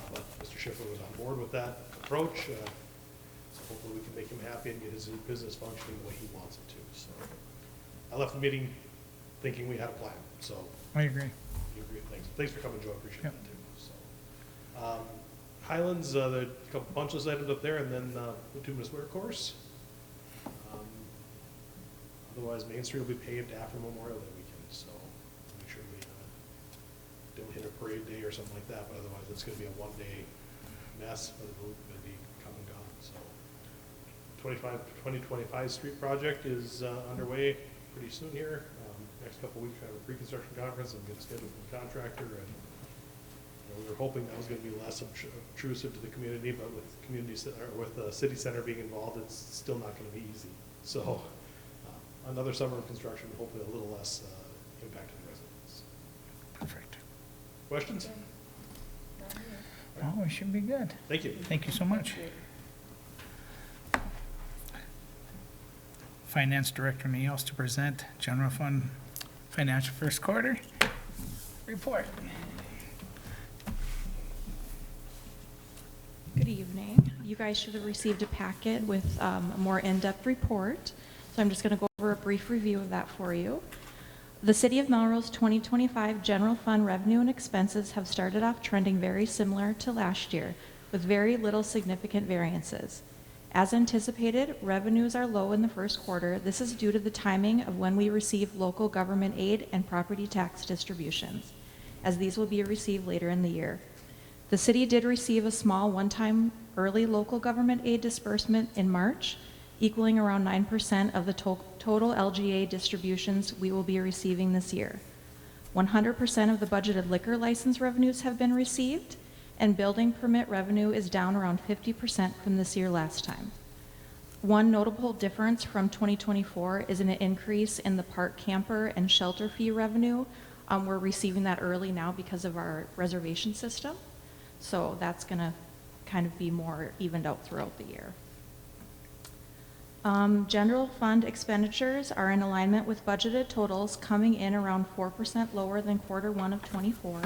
but Mr. Schiffler was on board with that approach. So hopefully we can make him happy and get his business functioning the way he wants it to. So I left the meeting thinking we had a plan. So I agree. you agree. Thanks for coming, Joe. I appreciate that too. So. Highlands, the couple bunches items up there, and then the Bituminous Wear course. Otherwise, Main Street will be paved after Memorial Day weekend, so make sure we don't hit a parade day or something like that. But otherwise, it's going to be a one-day mess, but it'll be come and gone. So, 2025 street project is underway pretty soon here. Next couple of weeks, we have a pre-construction conference and get a schedule from the contractor and. We were hoping that was going to be less obtrusive to the community, but with the city center being involved, it's still not going to be easy. So another summer of construction, hopefully a little less impact on the residents. Perfect. Questions? Oh, we should be good. Thank you. Thank you so much. Finance Director Neos to present General Fund Financial First Quarter Report. Good evening. You guys should have received a packet with a more in-depth report, so I'm just going to go over a brief review of that for you. The City of Melrose 2025 general fund revenue and expenses have started off trending very similar to last year, with very little significant variances. As anticipated, revenues are low in the first quarter. This is due to the timing of when we receive local government aid and property tax distributions, as these will be received later in the year. The city did receive a small one-time early local government aid disbursement in March, equaling around 9% of the total LGA distributions we will be receiving this year. 100% of the budgeted liquor license revenues have been received, and building permit revenue is down around 50% from this year last time. One notable difference from 2024 is an increase in the park camper and shelter fee revenue. We're receiving that early now because of our reservation system. So that's going to kind of be more evened out throughout the year. General fund expenditures are in alignment with budgeted totals, coming in around 4% lower than Q1 of '24.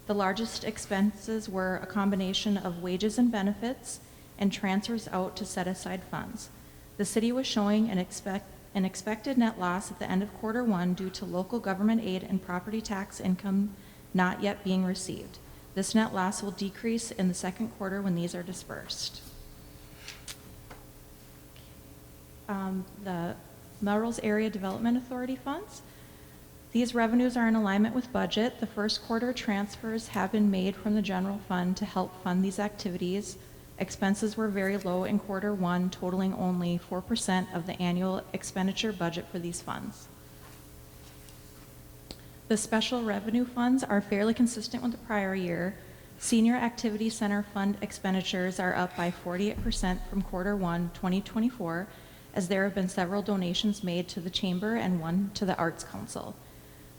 The largest expenses were a combination of wages and benefits and transfers out to set-aside funds. The city was showing an expected net loss at the end of Q1 due to local government aid and property tax income not yet being received. This net loss will decrease in the second quarter when these are dispersed. The Melrose Area Development Authority funds. These revenues are in alignment with budget. The first quarter transfers have been made from the general fund to help fund these activities. Expenses were very low in Q1, totaling only 4% of the annual expenditure budget for these funds. The special revenue funds are fairly consistent with the prior year. Senior Activity Center fund expenditures are up by 48% from Q1 2024, as there have been several donations made to the Chamber and one to the Arts Council.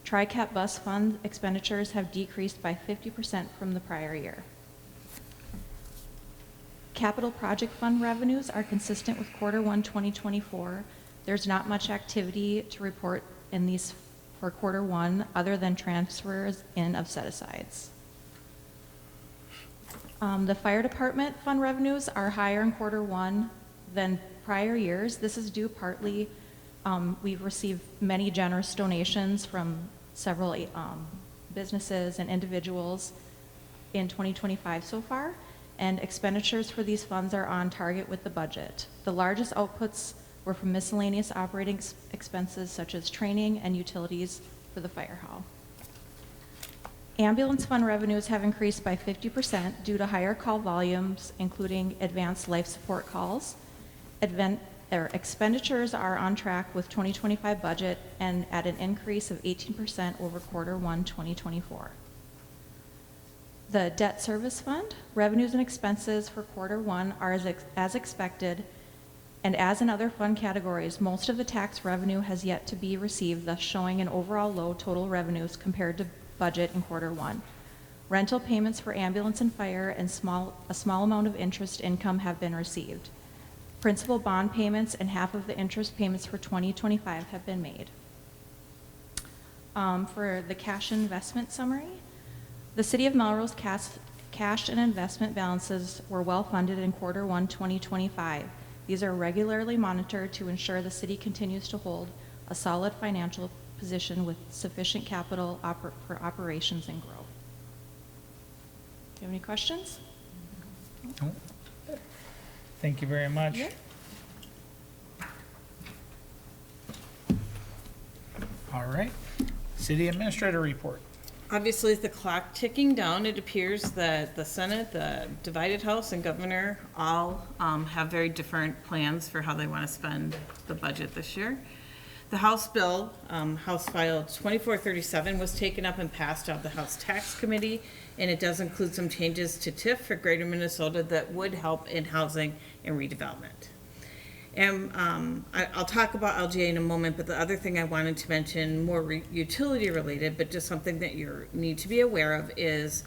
TriCap bus fund expenditures have decreased by 50% from the prior year. Capital project fund revenues are consistent with Q1 2024. There's not much activity to report in these for Q1 other than transfers in of set-asides. The fire department fund revenues are higher in Q1 than prior years. This is due partly, we've received many generous donations from several businesses and individuals in 2025 so far, and expenditures for these funds are on target with the budget. The largest outputs were from miscellaneous operating expenses such as training and utilities for the fire hall. Ambulance fund revenues have increased by 50% due to higher call volumes, including advanced life support calls. Expenditures are on track with 2025 budget and at an increase of 18% over Q1 2024. The debt service fund, revenues and expenses for Q1 are as expected, and as in other fund categories, most of the tax revenue has yet to be received, thus showing an overall low total revenues compared to budget in Q1. Rental payments for ambulance and fire and a small amount of interest income have been received. Principal bond payments and half of the interest payments for 2025 have been made. For the cash investment summary, the City of Melrose cash and investment balances were well funded in Q1 2025. These are regularly monitored to ensure the city continues to hold a solid financial position with sufficient capital for operations and growth. Do you have any questions? No. Thank you very much. Yeah. All right. City Administrator report. Obviously, with the clock ticking down, it appears that the Senate, the divided House, and Governor all have very different plans for how they want to spend the budget this year. The House bill, House File 2437, was taken up and passed out of the House Tax Committee, and it does include some changes to TIF for Greater Minnesota that would help in housing and redevelopment. And I'll talk about LGA in a moment, but the other thing I wanted to mention, more utility related, but just something that you need to be aware of is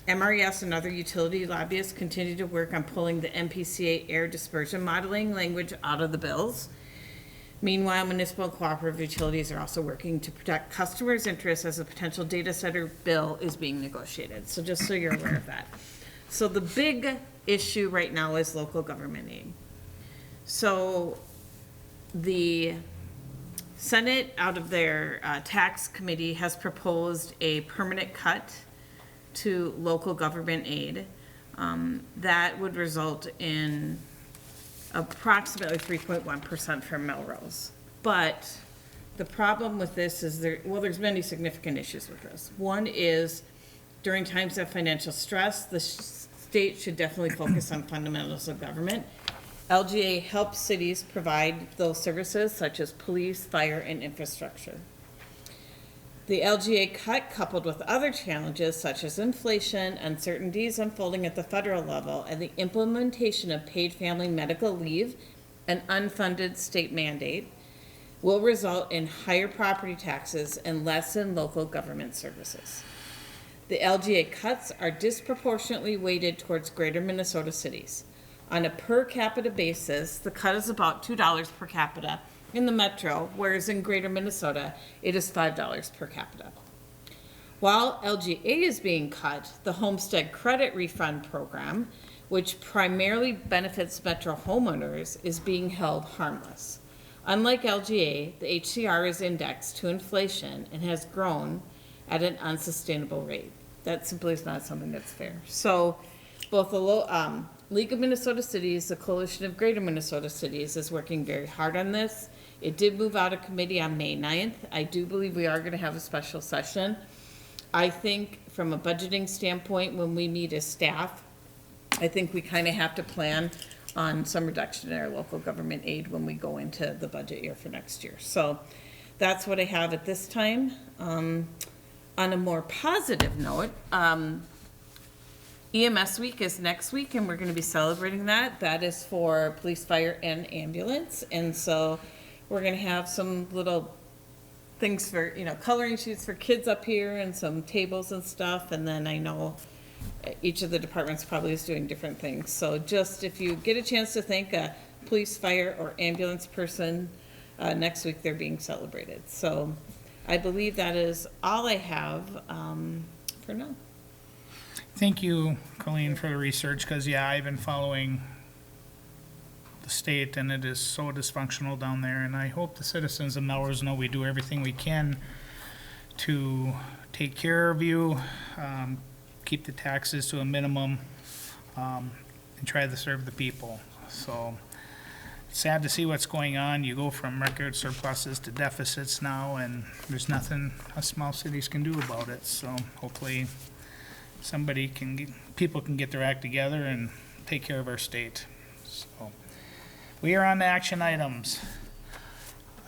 MRES and other utility lobbyists continue to work on pulling the MPCA air dispersion modeling language out of the bills. Meanwhile, municipal and cooperative utilities are also working to protect customers' interests as a potential data center bill is being negotiated. So just so you're aware of that. So the big issue right now is local government aid. So the Senate, out of their tax committee, has proposed a permanent cut to local government aid. That would result in approximately 3.1% for Melrose. But the problem with this is there's many significant issues with this. One is during times of financial stress, the state should definitely focus on fundamentals of government. LGA helps cities provide those services such as police, fire, and infrastructure. The LGA cut, coupled with other challenges such as inflation, uncertainties unfolding at the federal level, and the implementation of paid family medical leave, an unfunded state mandate, will result in higher property taxes and less in local government services. The LGA cuts are disproportionately weighted towards greater Minnesota cities. On a per capita basis, the cut is about $2 per capita in the metro, whereas in greater Minnesota, it is $5 per capita. While LGA is being cut, the Homestead Credit Refund Program, which primarily benefits metro homeowners, is being held harmless. Unlike LGA, the HCR is indexed to inflation and has grown at an unsustainable rate. That simply is not something that's fair. So both the League of Minnesota Cities, the Coalition of Greater Minnesota Cities, is working very hard on this. It did move out of committee on May 9th. I do believe we are going to have a special session. I think from a budgeting standpoint, when we meet as staff, I think we kind of have to plan on some reduction in our local government aid when we go into the budget year for next year. So that's what I have at this time. On a more positive note, EMS week is next week, and we're going to be celebrating that. That is for police, fire, and ambulance. And so we're going to have some little things for, coloring sheets for kids up here and some tables and stuff. And then I know each of the departments probably is doing different things. So just if you get a chance to thank a police, fire, or ambulance person, next week they're being celebrated. So I believe that is all I have for now. Thank you, Colleen, for the research, because, I've been following the state, and it is so dysfunctional down there, and I hope the citizens of Melrose know we do everything we can to take care of you, keep the taxes to a minimum, and try to serve the people. So it's sad to see what's going on. You go from record surpluses to deficits now, and there's nothing us small cities can do about it. So hopefully people can get their act together and take care of our state. So we are on to action items.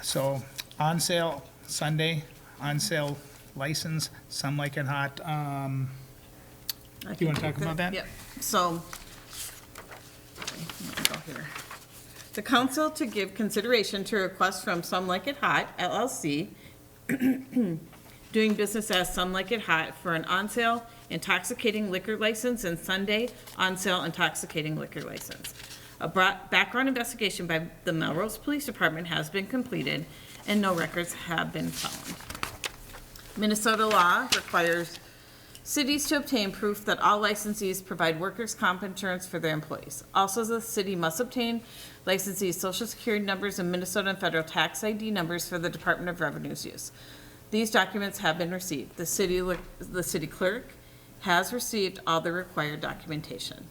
So on sale Sunday, on sale license, Some Like It Hot. You want to talk about that? Yep. So, let me go here. The council to give consideration to a request from Some Like It Hot LLC, doing business as Some Like It Hot, for an on-sale intoxicating liquor license and Sunday on-sale intoxicating liquor license. A background investigation by the Melrose Police Department has been completed and no records have been found. Minnesota law requires cities to obtain proof that all licensees provide workers' comp insurance for their employees. Also, the city must obtain licensees' social security numbers and Minnesota and federal tax ID numbers for the Department of Revenue's use. These documents have been received. The city clerk has received all the required documentation.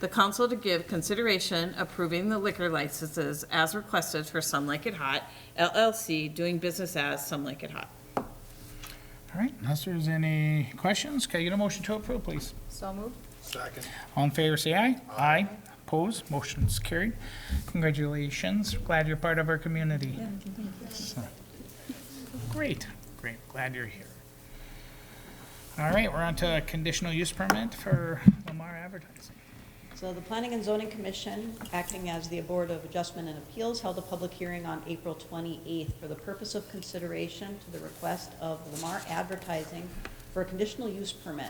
The council to give consideration approving the liquor licenses as requested for Some Like It Hot LLC, doing business as Some Like It Hot. All right, unless there's any questions, can I get a motion to approve, please? So moved. Second. All in favor, say aye. Aye. Opposed, motion's carried. Congratulations, glad you're part of our community. So, great, glad you're here. All right, we're on to a conditional use permit for Lamar Advertising. So the Planning and Zoning Commission, acting as the Board of Adjustment and Appeals, held a public hearing on April 28th for the purpose of consideration to the request of Lamar Advertising for a conditional use permit.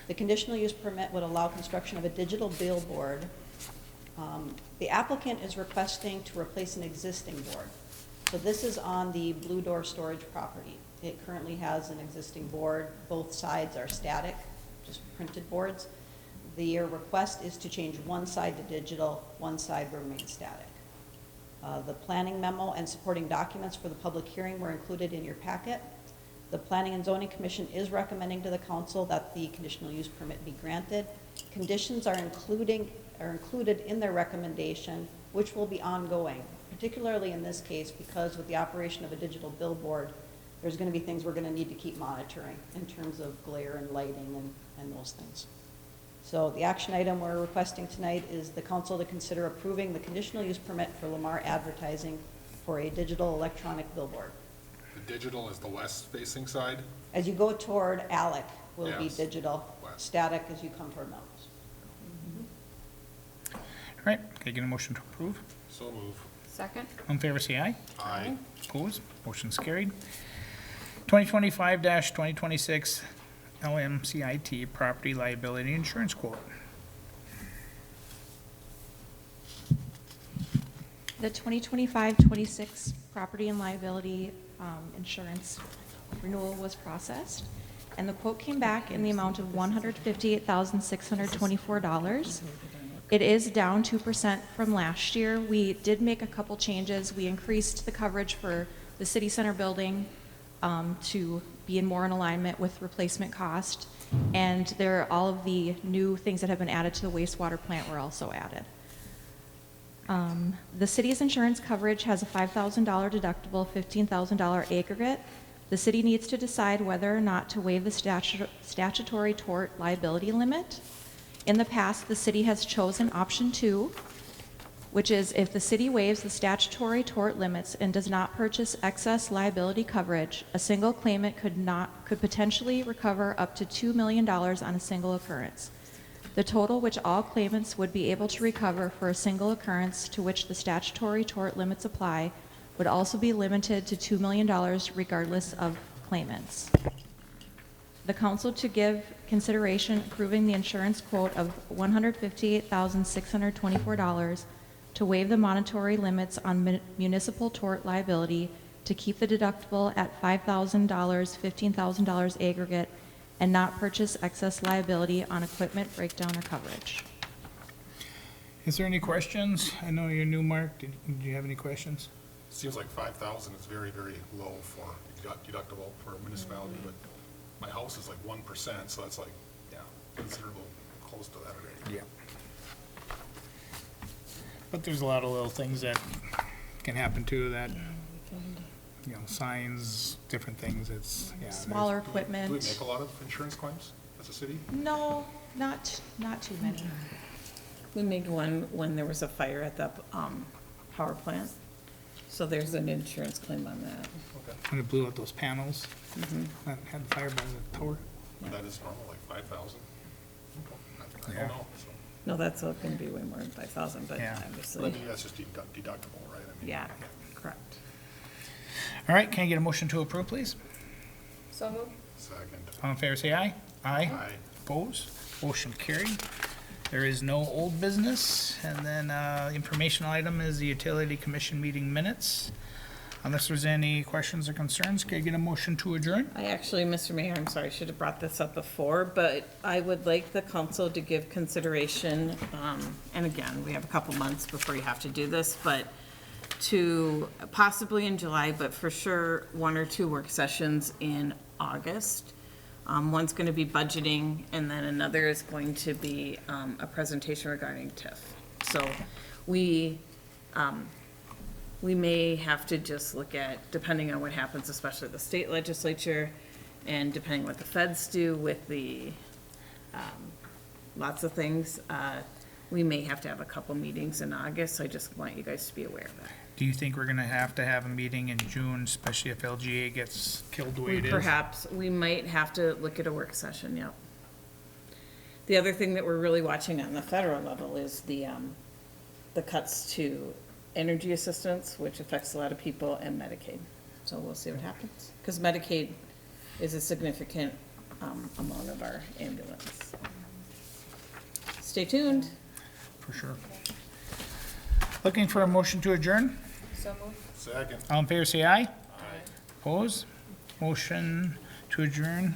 The conditional use permit would allow construction of a digital billboard. The applicant is requesting to replace an existing board. So this is on the Blue Door Storage property. It currently has an existing board. Both sides are static, just printed boards. The request is to change one side to digital, one side remains static. The planning memo and supporting documents for the public hearing were included in your packet. The Planning and Zoning Commission is recommending to the council that the conditional use permit be granted. Conditions are included in their recommendation, which will be ongoing, particularly in this case because with the operation of a digital billboard, there's going to be things we're going to need to keep monitoring in terms of glare and lighting and those things. So the action item we're requesting tonight is the council to consider approving the conditional use permit for Lamar Advertising for a digital electronic billboard. The digital is the west-facing side? As you go toward Alec will be Yes. digital, West. static as you come toward Melrose. All right, can I get a motion to approve? So move. Second? All in favor, say aye. Aye. Opposed? Motion's carried. 2025-2026 LMCIT Property Liability Insurance Quote. The 2025-26 property and liability insurance renewal was processed, and the quote came back in the amount of $158,624. It is down 2% from last year. We did make a couple changes. We increased the coverage for the city center building to be more in alignment with replacement cost, and all of the new things that have been added to the wastewater plant were also added. The city's insurance coverage has a $5,000 deductible, $15,000 aggregate. The city needs to decide whether or not to waive the statutory tort liability limit. In the past, the city has chosen option 2, which is if the city waives the statutory tort limits and does not purchase excess liability coverage, a single claimant could potentially recover up to $2 million on a single occurrence. The total which all claimants would be able to recover for a single occurrence to which the statutory tort limits apply would also be limited to $2 million regardless of claimants. The council to give consideration approving the insurance quote of $158,624 to waive the monetary limits on municipal tort liability to keep the deductible at $5,000, $15,000 aggregate, and not purchase excess liability on equipment breakdown or coverage. Is there any questions? I know you're new, Mark. Do you have any questions? Seems like 5,000 is very, very low for deductible for a municipality, but my house is like 1%, so that's like, yeah, considerable, close to that already. Yeah. But there's a lot of little things that can happen too that, you know, signs, different things, it's, yeah. Smaller Do we equipment. make a lot of insurance claims as a city? No, not too many. We made one when there was a fire at the power plant. So there's an insurance claim on that. Okay. When it blew out those panels, that had the fire by the tower. That is normal, like 5,000? I Yeah. don't know, so. No, that's going to be way more than 5,000, but Yeah. But I obviously, mean, that's just deductible, right? I mean, yeah, correct. All right, can I get a motion to approve, please? So moved. Second. All in favor, say aye. Aye. Aye. Opposed? Motion carried. There is no old business. And then informational item is the Utility Commission meeting minutes. Unless there's any questions or concerns, can I get a motion to adjourn? I actually, Mr. Mayor, I'm sorry, I should have brought this up before, but I would like the council to give consideration, and again, we have a couple months before you have to do this, but to possibly in July, but for sure, 1 or 2 work sessions in August. One's going to be budgeting, and then another is going to be a presentation regarding TIF. So we may have to just look at, depending on what happens, especially the state legislature, and depending what the feds do with the, lots of things, we may have to have a couple meetings in August, so I just want you guys to be aware of that. Do you think we're gonna have to have a meeting in June, especially if LGA gets killed the way it is? Perhaps, we might have to look at a work session, yep. The other thing that we're really watching on the federal level is the cuts to energy assistance, which affects a lot of people, and Medicaid. So we'll see what happens. Because Medicaid is a significant amount of our ambulance. Stay tuned. For sure. Looking for a motion to adjourn? So moved. Second. All in favor, say aye. Aye. Opposed? Motion to adjourn